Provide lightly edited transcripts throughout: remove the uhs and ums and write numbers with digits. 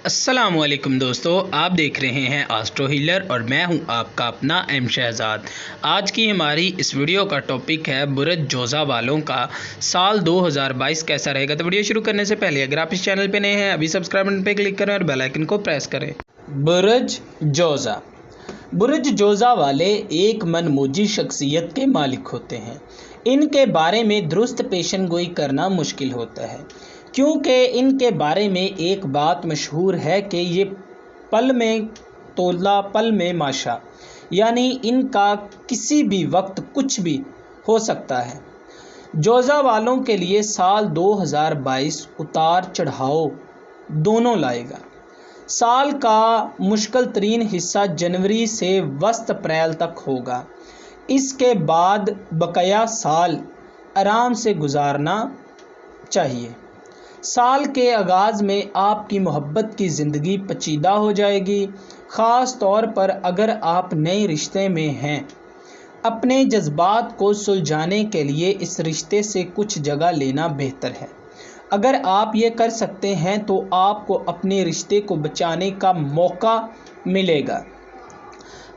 السلام علیکم دوستو، آپ دیکھ رہے ہیں آسٹرو ہیلر اور میں ہوں آپ کا اپنا ایم شہزاد۔ آج کی ہماری اس ویڈیو کا ٹاپک ہے برج جوزہ والوں کا سال 2022 کیسا رہے گا۔ تو ویڈیو شروع کرنے سے پہلے اگر آپ اس چینل پہ نئے ہیں ابھی سبسکرائب بٹن پہ کلک کریں اور بیل آئیکن کو پریس کریں۔ برج جوزہ والے ایک من موجی شخصیت کے مالک ہوتے ہیں۔ ان کے بارے میں درست پیشن گوئی کرنا مشکل ہوتا ہے، کیونکہ ان کے بارے میں ایک بات مشہور ہے کہ یہ پل میں تولا پل میں ماشا، یعنی ان کا کسی بھی وقت کچھ بھی ہو سکتا ہے۔ جوزہ والوں کے لیے سال 2022 اتار چڑھاؤ دونوں لائے گا۔ سال کا مشکل ترین حصہ جنوری سے وسط اپریل تک ہوگا۔ اس کے بعد بقیہ سال آرام سے گزارنا چاہیے۔ سال کے آغاز میں آپ کی محبت کی زندگی پیچیدہ ہو جائے گی، خاص طور پر اگر آپ نئے رشتے میں ہیں۔ اپنے جذبات کو سلجھانے کے لیے اس رشتے سے کچھ جگہ لینا بہتر ہے۔ اگر آپ یہ کر سکتے ہیں تو آپ کو اپنے رشتے کو بچانے کا موقع ملے گا۔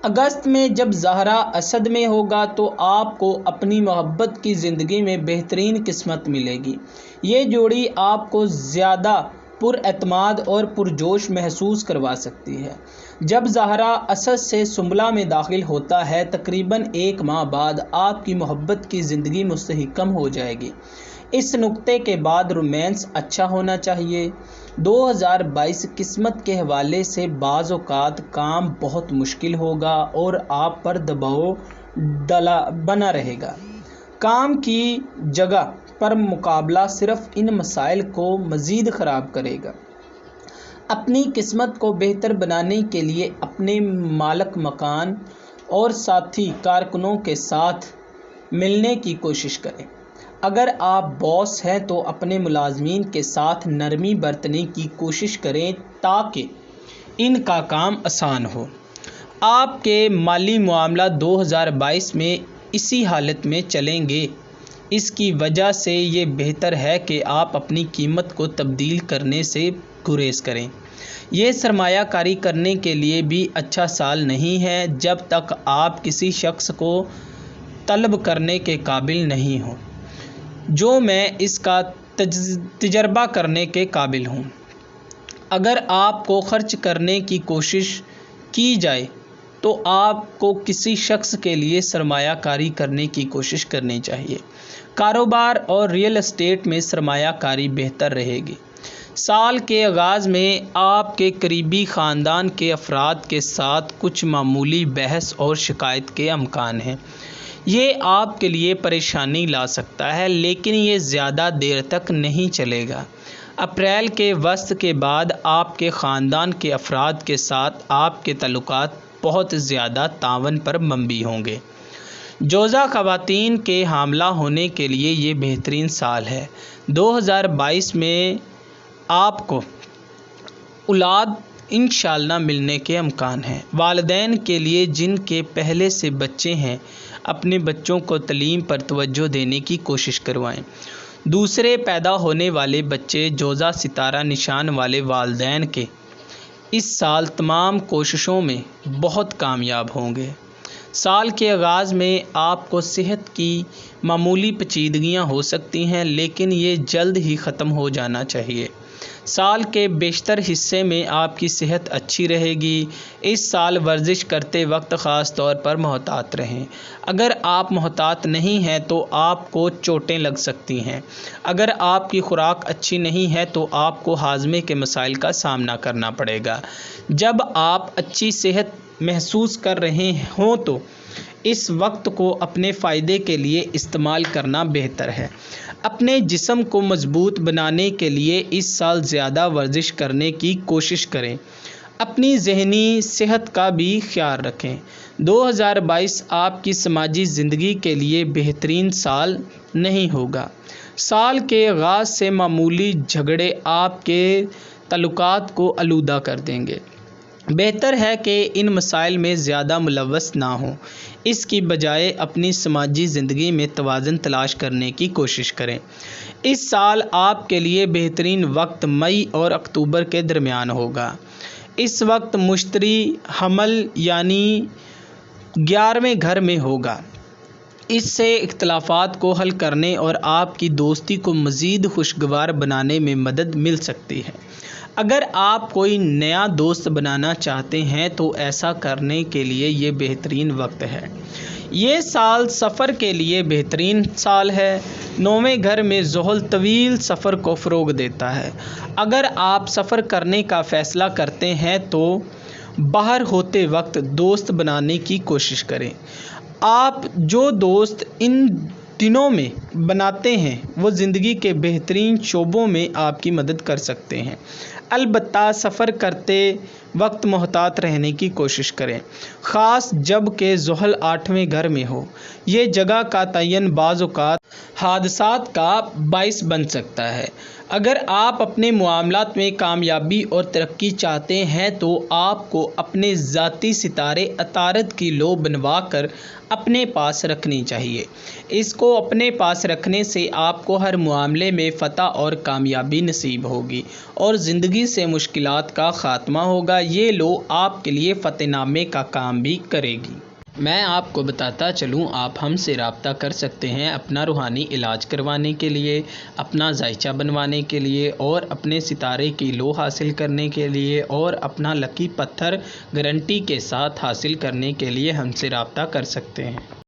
اگست میں جب زہرہ اسد میں ہوگا تو آپ کو اپنی محبت کی زندگی میں بہترین قسمت ملے گی۔ یہ جوڑی آپ کو زیادہ پر اعتماد اور پرجوش محسوس کروا سکتی ہے۔ جب زہرہ اسد سے سنبلہ میں داخل ہوتا ہے، تقریباً 1 ماہ بعد آپ کی محبت کی زندگی مستحکم ہو جائے گی۔ اس نقطے کے بعد رومانس اچھا ہونا چاہیے۔ 2022 قسمت کے حوالے سے بعض اوقات کام بہت مشکل ہوگا اور آپ پر دباؤ بنا رہے گا۔ کام کی جگہ پر مقابلہ صرف ان مسائل کو مزید خراب کرے گا۔ اپنی قسمت کو بہتر بنانے کے لیے اپنے مالک مکان اور ساتھی کارکنوں کے ساتھ ملنے کی کوشش کریں۔ اگر آپ باس ہیں تو اپنے ملازمین کے ساتھ نرمی برتنے کی کوشش کریں تاکہ ان کا کام آسان ہو۔ آپ کے مالی معاملات 2022 میں اسی حالت میں چلیں گے۔ اس کی وجہ سے یہ بہتر ہے کہ آپ اپنی قیمت کو تبدیل کرنے سے گریز کریں۔ یہ سرمایہ کاری کرنے کے لیے بھی اچھا سال نہیں ہے جب تک آپ کسی شخص کو طلب کرنے کے قابل نہیں ہوں جو میں اس کا تجربہ کرنے کے قابل ہوں۔ اگر آپ کو خرچ کرنے کی کوشش کی جائے تو آپ کو کسی شخص کے لیے سرمایہ کاری کرنے کی کوشش کرنی چاہیے۔ کاروبار اور ریئل اسٹیٹ میں سرمایہ کاری بہتر رہے گی۔ سال کے آغاز میں آپ کے قریبی خاندان کے افراد کے ساتھ کچھ معمولی بحث اور شکایت کے امکان ہیں۔ یہ آپ کے لیے پریشانی لا سکتا ہے، لیکن یہ زیادہ دیر تک نہیں چلے گا۔ اپریل کے وسط کے بعد آپ کے خاندان کے افراد کے ساتھ آپ کے تعلقات بہت زیادہ تعاون پر مبنی ہوں گے۔ جوزہ خواتین کے حاملہ ہونے کے لیے یہ بہترین سال ہے۔ 2022 میں آپ کو اولاد انشاءاللہ ملنے کے امکان ہیں۔ والدین کے لیے جن کے پہلے سے بچے ہیں، اپنے بچوں کو تعلیم پر توجہ دینے کی کوشش کروائیں۔ دوسرے پیدا ہونے والے بچے جوزہ ستارہ نشان والے والدین کے اس سال تمام کوششوں میں بہت کامیاب ہوں گے۔ سال کے آغاز میں آپ کو صحت کی معمولی پیچیدگیاں ہو سکتی ہیں، لیکن یہ جلد ہی ختم ہو جانا چاہیے۔ سال کے بیشتر حصے میں آپ کی صحت اچھی رہے گی۔ اس سال ورزش کرتے وقت خاص طور پر محتاط رہیں۔ اگر آپ محتاط نہیں ہیں تو آپ کو چوٹیں لگ سکتی ہیں۔ اگر آپ کی خوراک اچھی نہیں ہے تو آپ کو ہاضمے کے مسائل کا سامنا کرنا پڑے گا۔ جب آپ اچھی صحت محسوس کر رہے ہوں تو اس وقت کو اپنے فائدے کے لیے استعمال کرنا بہتر ہے۔ اپنے جسم کو مضبوط بنانے کے لیے اس سال زیادہ ورزش کرنے کی کوشش کریں۔ اپنی ذہنی صحت کا بھی خیال رکھیں۔ 2022 آپ کی سماجی زندگی کے لیے بہترین سال نہیں ہوگا۔ سال کے آغاز سے معمولی جھگڑے آپ کے تعلقات کو آلودہ کر دیں گے۔ بہتر ہے کہ ان مسائل میں زیادہ ملوث نہ ہوں، اس کی بجائے اپنی سماجی زندگی میں توازن تلاش کرنے کی کوشش کریں۔ اس سال آپ کے لیے بہترین وقت مئی اور اکتوبر کے درمیان ہوگا۔ اس وقت مشتری حمل یعنی 11ویں گھر میں ہوگا۔ اس سے اختلافات کو حل کرنے اور آپ کی دوستی کو مزید خوشگوار بنانے میں مدد مل سکتی ہے۔ اگر آپ کوئی نیا دوست بنانا چاہتے ہیں تو ایسا کرنے کے لیے یہ بہترین وقت ہے۔ یہ سال سفر کے لیے بہترین سال ہے۔ 9ویں گھر میں زحل طویل سفر کو فروغ دیتا ہے۔ اگر آپ سفر کرنے کا فیصلہ کرتے ہیں تو باہر ہوتے وقت دوست بنانے کی کوشش کریں۔ آپ جو دوست ان دنوں میں بناتے ہیں وہ زندگی کے بہترین شعبوں میں آپ کی مدد کر سکتے ہیں۔ البتہ سفر کرتے وقت محتاط رہنے کی کوشش کریں، خاص جب کہ زحل 8ویں گھر میں ہو۔ یہ جگہ کا تعین بعض اوقات حادثات کا باعث بن سکتا ہے۔ اگر آپ اپنے معاملات میں کامیابی اور ترقی چاہتے ہیں تو آپ کو اپنے ذاتی ستارے عطارد کی لو بنوا کر اپنے پاس رکھنی چاہیے۔ اس کو اپنے پاس رکھنے سے آپ کو ہر معاملے میں فتح اور کامیابی نصیب ہوگی اور زندگی سے مشکلات کا خاتمہ ہوگا۔ یہ لو آپ کے لیے فتح نامے کا کام بھی کرے گی۔ میں آپ کو بتاتا چلوں، آپ ہم سے رابطہ کر سکتے ہیں اپنا روحانی علاج کروانے کے لیے، اپنا ذائچہ بنوانے کے لیے اور اپنے ستارے کی لو حاصل کرنے کے لیے اور اپنا لکی پتھر گارنٹی کے ساتھ حاصل کرنے کے لیے ہم سے رابطہ کر سکتے ہیں۔